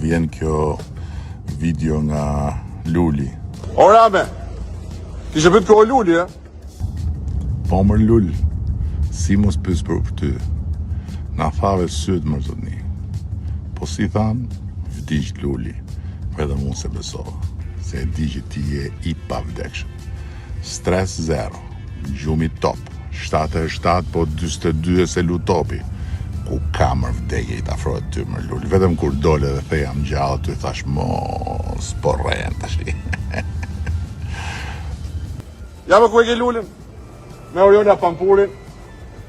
vjen kjo video nga Luli. O Rame, kishe pyet kjo o Luli, e? Po mër Lul, si mos pys për ty, na thave syt më zotni. Po si than, vdiq Luli, edhe mu se besova, se e di që ti je i pavdekshëm. Stres zero, gjumi top, 77 po 42 se lutopi. Ku kamër vdekje i t'afrohet ty mër Luli, vetëm kur dole dhe the jam gjallë, ty thash mos, po rren tash. Ja me ku e ke Lulin, me Oriola Pampurin,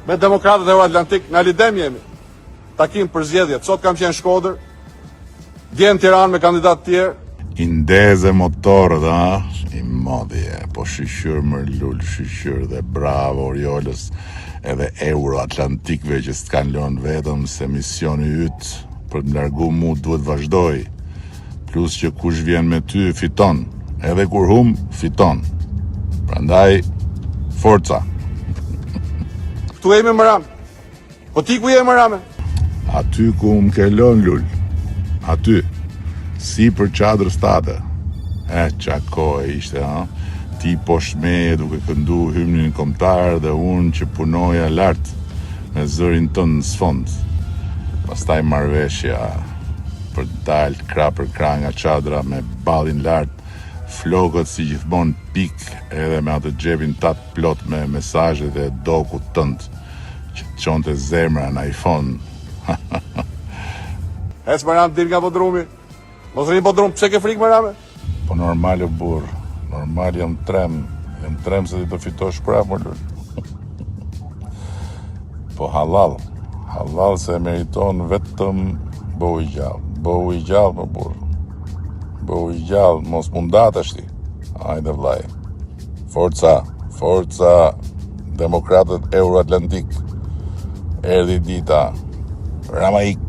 me Demokratët Euroatlantik, në lidem jemi. Takim për zgjedhjet, sot kam qenë Shkodër, dje në Tiranë me kandidat tjerë. I ndeze motorët, a? I modhje, po shqyr mër Lul, shqyr dhe bravo Oriolës edhe Euroatlantikve që s'kan lënë vetëm se misioni yt për të largu mu duhet vazhdoj. Plus që kush vjen me ty fiton, edhe kur hum fiton. Prandaj, forca. Ktu jemi më Rame. Po ti ku je më Rame? Aty ku më ke lënë Lul, aty, si për qadrës tate. Qa kohë ishte, ha? Ti poshtë meje duke këndu hymnin kombëtar dhe unë që punoja lart me zërin tënë në sfond. Pastaj marrëveshja për dalë krah për krah nga çadra me ballin lart, flokët si gjithmonë pik edhe me atë xhepin tat plot me mesazhe dhe doku tënd që të çonte zemra në iPhone. Ec më Rame, dil nga podrumi. Mos rri podrum, pse ke frikë më Rame? Po normal o burr, normal jam trem se ti të fitosh prapë më Lul. Po halal se meriton vetëm bëu i gjallë më burr. Bëu i gjallë, mos mundat është ti. Hajde vllai. Forca, Demokratët Euroatlantik. Erdhi dita. Ramaik.